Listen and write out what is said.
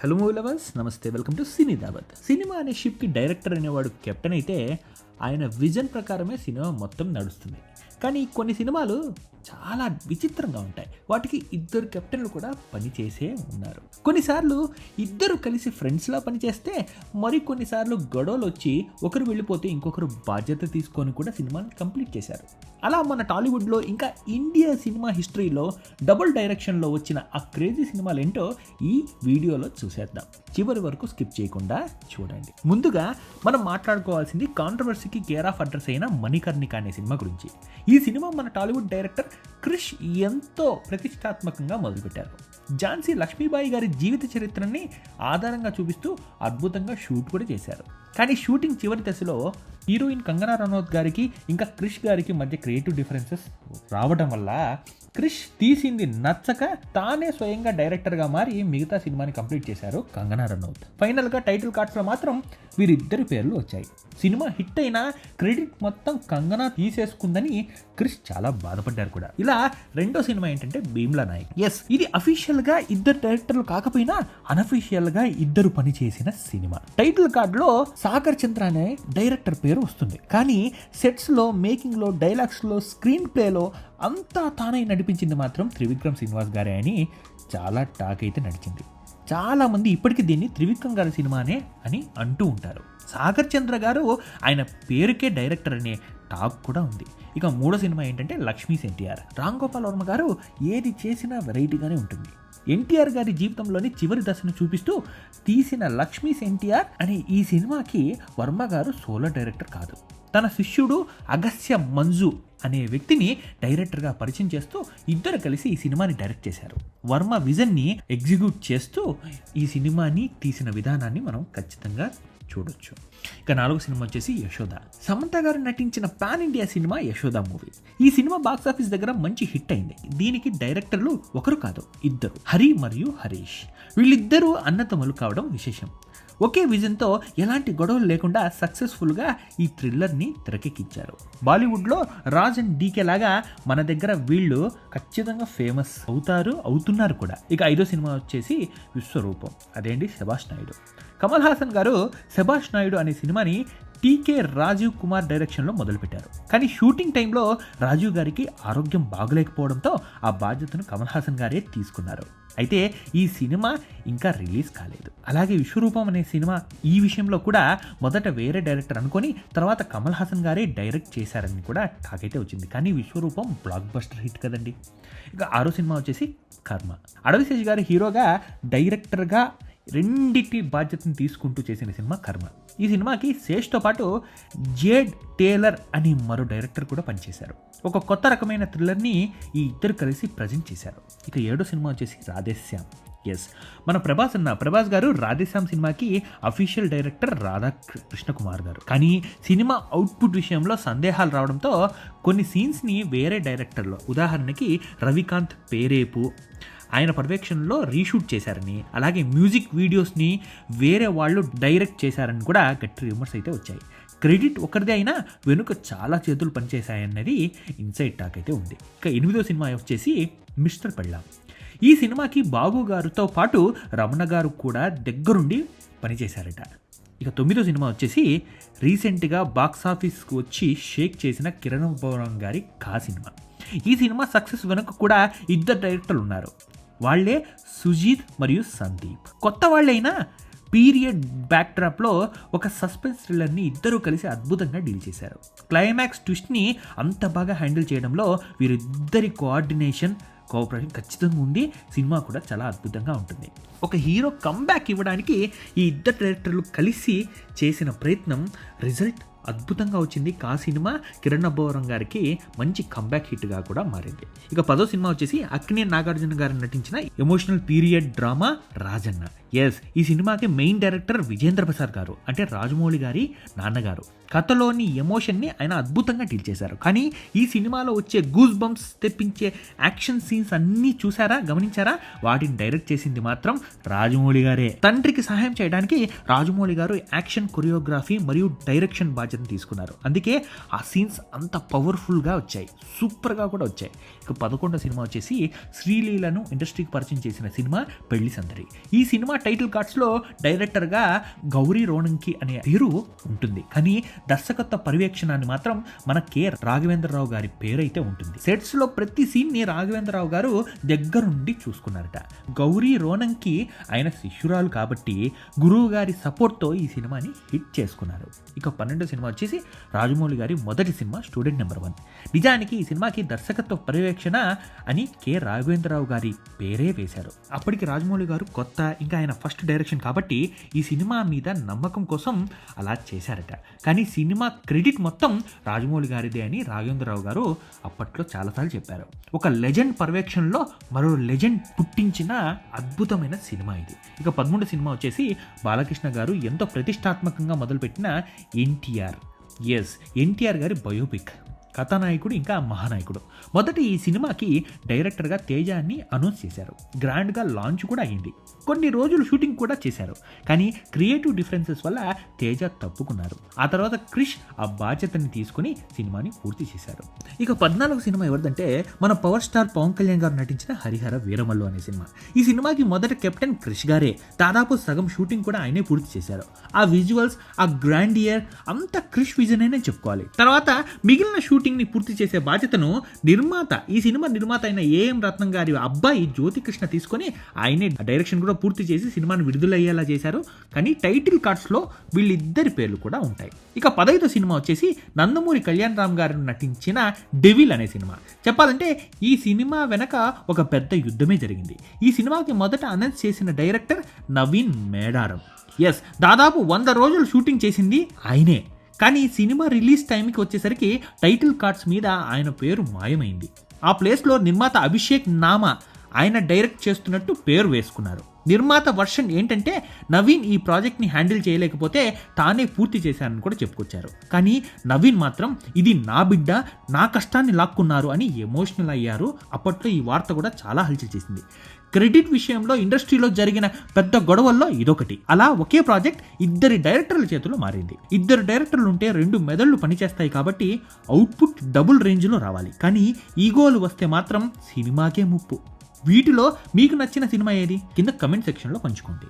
Hello movie lovers, నమస్తే. Welcome to సినీ దావత్. Cinema అనే షిప్కి డైరెక్టర్ అనేవాడు కెప్టెన్ అయితే ఆయన విజన్ ప్రకారమే సినిమా మొత్తం నడుస్తుంది. కానీ కొన్ని సినిమాలు చాలా విచిత్రంగా ఉంటాయి. వాటికి ఇద్దరు కెప్టెన్లు కూడా పనిచేసే ఉన్నారు. కొన్నిసార్లు ఇద్దరు కలిసి ఫ్రెండ్స్లా పనిచేస్తే కొన్నిసార్లు గొడవలు వచ్చి ఒకరు వెళ్ళిపోతే ఇంకొకరు బాధ్యత తీసుకొని కూడా సినిమాని కంప్లీట్ చేశారు. అలా మన టాలీవుడ్లో ఇంకా ఇండియా సినిమా హిస్టరీలో డబుల్ డైరెక్షన్లో వచ్చిన ఆ క్రేజీ సినిమాలు ఏంటో ఈ వీడియోలో చూసేద్దాం. చివరి వరకు స్కిప్ చేయకుండా చూడండి. ముందుగా మనం మాట్లాడుకోవాల్సింది కాంట్రవర్సీకి కేర్ ఆఫ్ అడ్రస్ అయిన మణికర్ణిక అనే సినిమా గురించి. ఈ సినిమా మన టాలీవుడ్ డైరెక్టర్ క్రిష్ ఎంతో ప్రతిష్టాత్మకంగా మొదలుపెట్టారు. ఝాన్సీ లక్ష్మీబాయి గారి జీవిత చరిత్రని ఆధారంగా చూపిస్తూ అద్భుతంగా షూట్ కూడా చేశారు. కానీ షూటింగ్ చివరి దశలో హీరోయిన్ కంగనా రనౌత్ గారికి ఇంకా క్రిష్ గారికి మధ్య క్రియేటివ్ డిఫరెన్సెస్ రావడం వల్ల క్రిష్ తీసింది నచ్చక తానే స్వయంగా డైరెక్టర్గా మారి మిగతా సినిమాని కంప్లీట్ చేశారు కంగనా రనౌత్. ఫైనల్గా టైటిల్ కార్డ్స్లో మాత్రం వీరిద్దరి పేర్లు వచ్చాయి. సినిమా హిట్ అయినా క్రెడిట్ మొత్తం కంగనా తీసేసుకుందని క్రిష్ చాలా బాధపడ్డారు కూడా. ఇలా రెండో సినిమా ఏంటంటే భీమ్లా నాయక్. ఇది అఫీషియల్గా ఇద్దరు డైరెక్టర్లు కాకపోయినా అనఫీషియల్గా ఇద్దరు పనిచేసిన సినిమా. టైటిల్ కార్డులో సాగర్ చంద్ర అనే డైరెక్టర్ పేరు వస్తుంది. కానీ సెట్స్లో, మేకింగ్లో, డైలాగ్స్లో, స్క్రీన్ ప్లేలో అంతా తానై నడిపించింది మాత్రం త్రివిక్రమ్ శ్రీనివాస్ గారే అని చాలా టాక్ అయితే నడిచింది. చాలామంది ఇప్పటికీ దీన్ని త్రివిక్రమ్ గారి సినిమానే అని అంటూ ఉంటారు. సాగర్ చంద్ర గారు ఆయన పేరుకే డైరెక్టర్ అనే టాక్ కూడా ఉంది. ఇక మూడో సినిమా ఏంటంటే లక్ష్మీస్ ఎన్టీఆర్. రామ్ గోపాల్ వర్మ గారు ఏది చేసినా వెరైటీగానే ఉంటుంది. ఎన్టీఆర్ గారి జీవితంలోని చివరి దశను చూపిస్తూ తీసిన లక్ష్మీస్ ఎన్టీఆర్ అనే ఈ సినిమాకి వర్మ గారు సోలో డైరెక్టర్ కాదు, తన శిష్యుడు అగస్త్య మంజు అనే వ్యక్తిని డైరెక్టర్గా పరిచయం చేస్తూ ఇద్దరు కలిసి ఈ సినిమాని డైరెక్ట్ చేశారు. వర్మ విజన్ని ఎగ్జిక్యూట్ చేస్తూ ఈ సినిమాని తీసిన విధానాన్ని మనం ఖచ్చితంగా చూడొచ్చు. ఇక నాలుగో సినిమా వచ్చేసి యశోద. సమంత గారు నటించిన pan India cinema Yashoda movie. ఈ సినిమా బాక్సాఫీస్ దగ్గర మంచి హిట్ అయింది. దీనికి డైరెక్టర్లు ఒకరు కాదు, ఇద్దరు, హరి మరియు హరీష్. వీళ్ళిద్దరూ అన్నతమ్ములు కావడం విశేషం. ఒకే విజన్తో ఎలాంటి గొడవలు లేకుండా సక్సెస్ఫుల్గా ఈ థ్రిల్లర్ని తెరకెక్కించారు. బాలీవుడ్లో రాజ్ అండ్ డీకే లాగా మన దగ్గర వీళ్ళు ఖచ్చితంగా ఫేమస్ అవుతున్నారు కూడా. ఇక ఐదో సినిమా వచ్చేసి విశ్వరూపం. అదేంటి శభాష్ నాయుడు. కమల్ హాసన్ గారు శభాష్ నాయుడు అనే సినిమాని టీకే రాజీవ్ కుమార్ డైరెక్షన్లో మొదలుపెట్టారు. కానీ షూటింగ్ టైంలో రాజీవ్ గారికి ఆరోగ్యం బాగలేకపోవడంతో ఆ బాధ్యతను కమల్ హాసన్ గారే తీసుకున్నారు. అయితే ఈ సినిమా ఇంకా రిలీజ్ కాలేదు. అలాగే విశ్వరూపం అనే సినిమా ఈ విషయంలో కూడా మొదట వేరే డైరెక్టర్ అనుకొని తర్వాత కమల్ హాసన్ గారే డైరెక్ట్ చేశారని కూడా టాక్ అయితే వచ్చింది. కానీ విశ్వరూపం బ్లాక్ బస్టర్ హిట్ కదండి. ఇక ఆరో సినిమా వచ్చేసి కర్మ. అడవిశేష్ గారి హీరోగా, డైరెక్టర్గా రెండింటి బాధ్యతను తీసుకుంటూ చేసిన సినిమా కర్మ. ఈ సినిమాకి శేష్తో పాటు జేడ్ టేలర్ అని మరో డైరెక్టర్ కూడా పనిచేశారు. ఒక కొత్త రకమైన థ్రిల్లర్ని ఈ ఇద్దరు కలిసి ప్రజెంట్ చేశారు. ఇక ఏడో సినిమా వచ్చేసి రాధేశ్యామ్. మన ప్రభాస్ గారు రాధేశ్యామ్ సినిమాకి అఫీషియల్ డైరెక్టర్ రాధాకృష్ణ కుమార్ గారు. కానీ సినిమా అవుట్పుట్ విషయంలో సందేహాలు రావడంతో కొన్ని సీన్స్ని వేరే డైరెక్టర్లు, ఉదాహరణకి రవికాంత్ పేరేపు, ఆయన పర్యవేక్షణలో రీషూట్ చేశారని, అలాగే మ్యూజిక్ వీడియోస్ని వేరే వాళ్ళు డైరెక్ట్ చేశారని కూడా గట్టి రూమర్స్ అయితే వచ్చాయి. క్రెడిట్ ఒకరిదే అయినా వెనుక చాలా చేతులు పనిచేశాయన్నది ఇన్సైడ్ టాక్ అయితే ఉంది. ఇక ఎనిమిదో సినిమా వచ్చేసి మిస్టర్ పెళ్ళాం. ఈ సినిమాకి బాబు గారితో పాటు రమణ గారు కూడా దగ్గరుండి పనిచేశారట. ఇక తొమ్మిదో సినిమా వచ్చేసి రీసెంట్గా బాక్సాఫీస్కి వచ్చి షేక్ చేసిన కిరణ్ అబ్బవరం గారి కా సినిమా. ఈ సినిమా సక్సెస్ వెనుక కూడా ఇద్దరు డైరెక్టర్లు ఉన్నారు. వాళ్లే సుజీత్ మరియు సందీప్. కొత్త వాళ్ళైనా పీరియడ్ బ్యాక్డ్రాప్లో ఒక సస్పెన్స్ థ్రిల్లర్ని ఇద్దరూ కలిసి అద్భుతంగా డీల్ చేశారు. క్లైమాక్స్ ట్విస్ట్ని అంత బాగా హ్యాండిల్ చేయడంలో వీరిద్దరి కోఆపరేషన్ ఖచ్చితంగా ఉంది. సినిమా కూడా చాలా అద్భుతంగా ఉంటుంది. ఒక హీరో కంబ్యాక్ ఇవ్వడానికి ఈ ఇద్దరు డైరెక్టర్లు కలిసి చేసిన ప్రయత్నం రిజల్ట్ అద్భుతంగా వచ్చింది. కా సినిమా కిరణ్ అబ్బవరం గారికి మంచి కంబ్యాక్ హిట్గా కూడా మారింది. ఇక 10వ సినిమా వచ్చేసి అక్కినేని నాగార్జున గారు నటించిన ఎమోషనల్ పీరియడ్ డ్రామా రాజన్న. ఈ సినిమాకి మెయిన్ డైరెక్టర్ విజేంద్ర ప్రసాద్ గారు, అంటే రాజమౌళి గారి నాన్నగారు. కథలోని ఎమోషన్ని ఆయన అద్భుతంగా డీల్ చేశారు. కానీ ఈ సినిమాలో వచ్చే గూస్ బంప్స్ తెప్పించే యాక్షన్ సీన్స్ అన్నీ చూసారా, గమనించారా? వాటిని డైరెక్ట్ చేసింది మాత్రం రాజమౌళి గారే. తండ్రికి సహాయం చేయడానికి రాజమౌళి గారు యాక్షన్ కొరియోగ్రఫీ మరియు డైరెక్షన్ బాధ్యతను తీసుకున్నారు. అందుకే ఆ సీన్స్ అంత పవర్ఫుల్గా వచ్చాయి, సూపర్గా కూడా వచ్చాయి. ఇక 11వ సినిమా వచ్చేసి శ్రీలీలను ఇండస్ట్రీకి పరిచయం చేసిన సినిమా పెళ్లి సందడి. ఈ సినిమా టైటిల్ కార్డ్స్లో డైరెక్టర్గా గౌరీ రోణంకి అనే పేరు ఉంటుంది, కానీ దర్శకత్వ పర్యవేక్షణాన్ని మాత్రం మన కె రాఘవేంద్రరావు గారి పేరైతే ఉంటుంది. సెట్స్ లో ప్రతి సీన్ ని రాఘవేంద్రరావు గారు దగ్గరుండి చూసుకున్నారట. గౌరీ రోణంకి ఆయన శిష్యురాలు కాబట్టి గురువు గారి సపోర్ట్ తో ఈ సినిమాని హిట్ చేసుకున్నారు. ఇక 12వ సినిమా వచ్చేసి రాజమౌళి గారి మొదటి సినిమా స్టూడెంట్ నెంబర్ 1. నిజానికి ఈ సినిమాకి దర్శకత్వ పర్యవేక్షణ అని కె రాఘవేంద్రరావు గారి పేరే వేశారు. అప్పటికి రాజమౌళి గారు కొత్త, ఇంకా ఆయన ఫస్ట్ డైరెక్షన్ కాబట్టి ఈ సినిమా మీద నమ్మకం కోసం అలా చేశారట. కానీ సినిమా క్రెడిట్ మొత్తం రాజమౌళి గారిదే అని రాఘవేంద్రరావు గారు అప్పట్లో చాలాసార్లు చెప్పారు. ఒక లెజెండ్ పర్యవేక్షణలో మరో లెజెండ్ పుట్టించిన అద్భుతమైన సినిమా ఇది. ఇక 13వ సినిమా వచ్చేసి బాలకృష్ణ గారు ఎంతో ప్రతిష్టాత్మకంగా మొదలుపెట్టిన ఎన్టీఆర్ గారి బయోపిక్. కథానాయకుడు ఇంకా మహానాయకుడు. మొదటి ఈ సినిమాకి డైరెక్టర్గా తేజాన్ని అనౌన్స్ చేశారు. గ్రాండ్గా లాంచ్ కూడా అయింది. కొన్ని రోజులు షూటింగ్ కూడా చేశారు. కానీ క్రియేటివ్ డిఫరెన్సెస్ వల్ల తేజ తప్పుకున్నారు. ఆ తర్వాత క్రిష్ ఆ బాధ్యతని తీసుకుని సినిమాని పూర్తి చేశారు. ఇక 14వ సినిమా ఎవరిదంటే మన పవర్ స్టార్ పవన్ కళ్యాణ్ గారు నటించిన హరిహర వీరమల్లు అనే సినిమా. ఈ సినిమాకి మొదట కెప్టెన్ క్రిష్ గారే. దాదాపు సగం షూటింగ్ కూడా ఆయనే పూర్తి చేశారు. ఆ విజువల్స్, ఆ గ్రాండియర్ అంతా క్రిష్ విజన్ అనే చెప్పుకోవాలి. తర్వాత మిగిలిన షూటింగ్ ని పూర్తి చేసే బాధ్యతను ఈ సినిమా నిర్మాత అయిన ఏఎం రత్నం గారి అబ్బాయి జ్యోతికృష్ణ తీసుకొని ఆయనే డైరెక్షన్ కూడా పూర్తి చేసి సినిమాను విడుదలయ్యేలా చేశారు. కానీ టైటిల్ కార్డ్స్ లో వీళ్ళిద్దరి పేర్లు కూడా ఉంటాయి. ఇక 15వ సినిమా వచ్చేసి నందమూరి కళ్యాణ్ రామ్ గారు నటించిన డెవిల్ అనే సినిమా. చెప్పాలంటే ఈ సినిమా వెనక ఒక పెద్ద యుద్ధమే జరిగింది. ఈ సినిమాకి మొదట అనౌన్స్ చేసిన డైరెక్టర్ నవీన్ మేడారం. దాదాపు 100 రోజులు షూటింగ్ చేసింది ఆయనే. కానీ సినిమా రిలీజ్ టైంకి వచ్చేసరికి టైటిల్ కార్డ్స్ మీద ఆయన పేరు మాయమైంది. ఆ ప్లేస్లో నిర్మాత అభిషేక్ నామా ఆయన డైరెక్ట్ చేస్తున్నట్టు పేరు వేసుకున్నారు. నిర్మాత వర్షన్ ఏంటంటే నవీన్ ఈ ప్రాజెక్ట్ని హ్యాండిల్ చేయలేకపోతే తానే పూర్తి చేశానని కూడా చెప్పుకొచ్చారు. కానీ నవీన్ మాత్రం ఇది నా బిడ్డ, నా కష్టాన్ని లాక్కున్నారు అని ఎమోషనల్ అయ్యారు. అప్పట్లో ఈ వార్త కూడా చాలా హల్చల్ చేసింది. క్రెడిట్ విషయంలో ఇండస్ట్రీలో జరిగిన పెద్ద గొడవల్లో ఇదొకటి. అలా ఒకే ప్రాజెక్ట్ ఇద్దరి డైరెక్టర్ల చేతిలో మారింది. ఇద్దరు డైరెక్టర్లు ఉంటే 2 మెదళ్ళు పనిచేస్తాయి కాబట్టి అవుట్పుట్ డబుల్ రేంజ్లో రావాలి. కానీ ఈగోలు వస్తే మాత్రం సినిమాకే ముప్పు. వీటిలో మీకు నచ్చిన సినిమా ఏది? కింద కమెంట్ సెక్షన్లో పంచుకోండి.